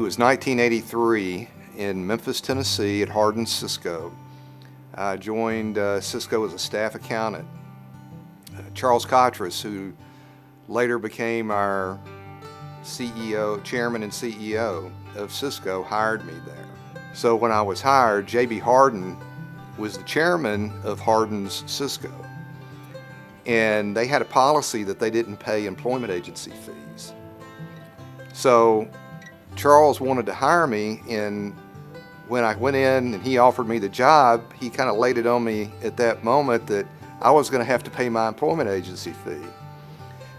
was 1983 in Memphis, Tennessee at Hardin Cisco. I joined Cisco as a staff accountant. Charles Cotras, who later became our chairman and CEO of Cisco, hired me there. So when I was hired, J.B. Hardin was the chairman of Hardin's Cisco. And they had a policy that they didn't pay employment agency fees. So Charles wanted to hire me, and when I went in and he offered me the job, he kind of laid it on me at that moment that I was going to have to pay my employment agency fee.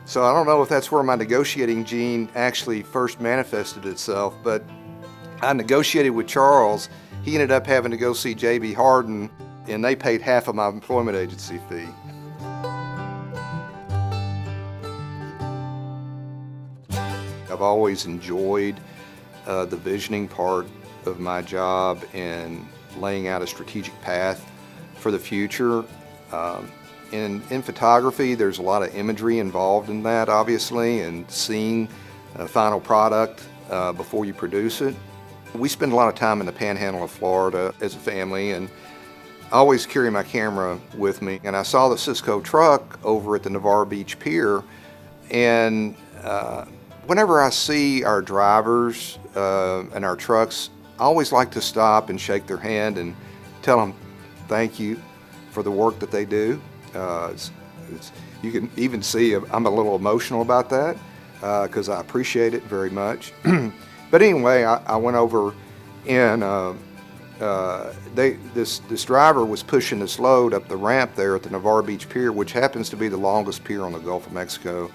So I don't know if that's where my negotiating gene actually first manifested itself, but I negotiated with Charles. He ended up having to go see J.B. Hardin, and they paid half of my employment agency fee. I've always enjoyed the visioning part of my job and laying out a strategic path for the future. In photography, there's a lot of imagery involved in that, obviously, and seeing a final product before you produce it. We spend a lot of time in the panhandle of Florida as a family, and I always carry my camera with me. And I saw the Cisco truck over at the Navarre Beach Pier, and whenever I see our drivers and our trucks, I always like to stop and shake their hand and tell them thank you for the work that they do. You can even see I'm a little emotional about that because I appreciate it very much. But anyway, I went over, and this driver was pushing this load up the ramp there at the Navarre Beach Pier, which happens to be the longest pier on the Gulf of Mexico.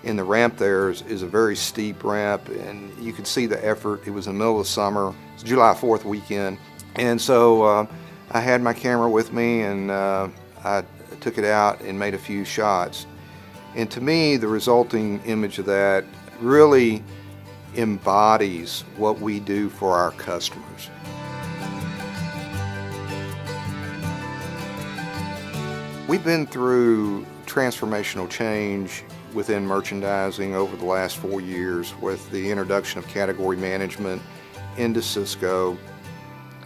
And the ramp there is a very steep ramp, and you could see the effort. It was in the middle of the summer. It's July 4th weekend. And so I had my camera with me, and I took it out and made a few shots. And to me, the resulting image of that really embodies what we do for our customers. We've been through transformational change within merchandising over the last 4 years with the introduction of category management into Cisco.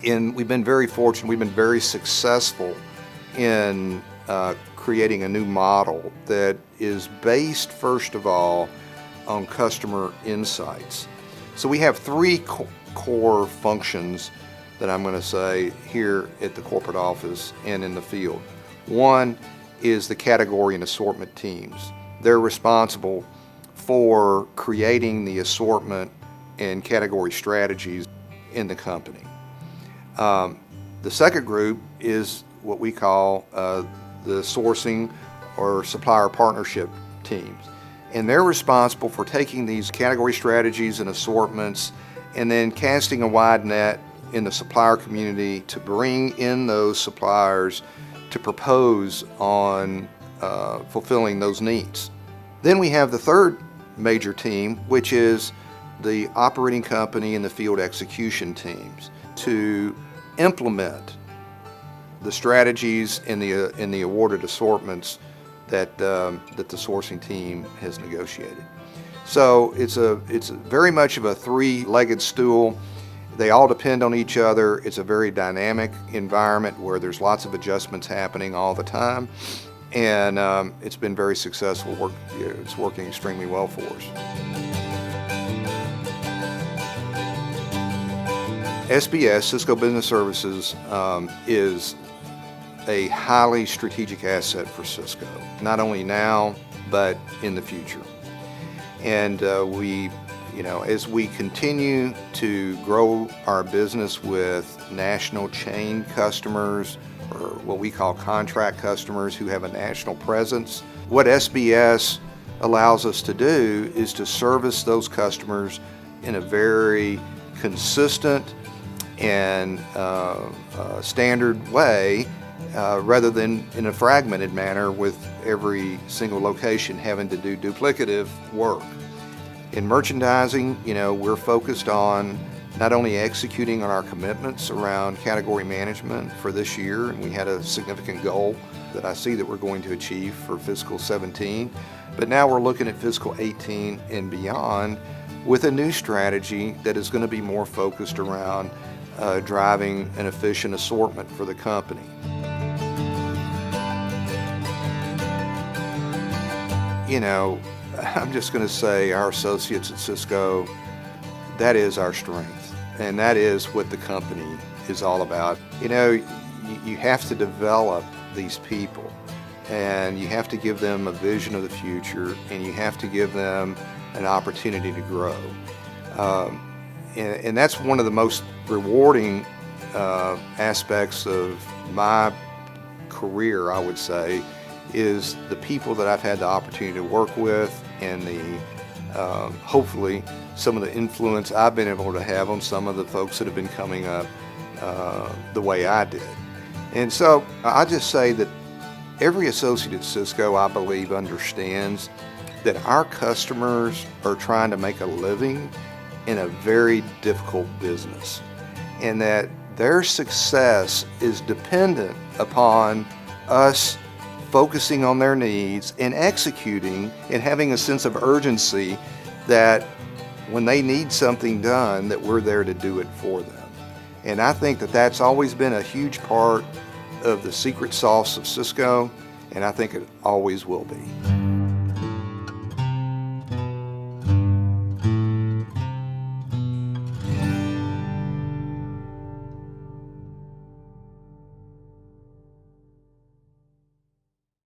And we've been very fortunate, we've been very successful in creating a new model that is based, first of all, on customer insights. So we have three core functions that I'm going to say here at the corporate office and in the field. One is the category and assortment teams. They're responsible for creating the assortment and category strategies in the company. The second group is what we call the sourcing or supplier partnership teams. And they're responsible for taking these category strategies and assortments and then casting a wide net in the supplier community to bring in those suppliers to propose on fulfilling those needs. Then we have the third major team, which is the operating company and the field execution teams to implement the strategies in the awarded assortments that the sourcing team has negotiated. So it's very much of a three-legged stool. They all depend on each other. It's a very dynamic environment where there's lots of adjustments happening all the time, and it's been very successful. It's working extremely well for us. SBS, Cisco Business Services, is a highly strategic asset for Cisco, not only now, but in the future. And as we continue to grow our business with national chain customers, or what we call contract customers who have a national presence, what SBS allows us to do is to service those customers in a very consistent and standard way, rather than in a fragmented manner with every single location having to do duplicative work. In merchandising, we're focused on not only executing on our commitments around category management for this year, and we had a significant goal that I see that we're going to achieve for fiscal 17, but now we're looking at fiscal 18 and beyond, with a new strategy that is going to be more focused around driving an efficient assortment for the company. You know, I'm just going to say our associates at Sysco, that is our strength, and that is what the company is all about. You know, you have to develop these people, and you have to give them a vision of the future, and you have to give them an opportunity to grow. And that's one of the most rewarding aspects of my career, I would say, is the people that I've had the opportunity to work with, and the hopefully some of the influence I've been able to have on some of the folks that have been coming up the way I did. And so I just say that every associate at Sysco, I believe, understands that our customers are trying to make a living in a very difficult business, and that their success is dependent upon us focusing on their needs and executing and having a sense of urgency that when they need something done, that we're there to do it for them. And I think that that's always been a huge part of the secret sauce of Sysco, and I think it always will be.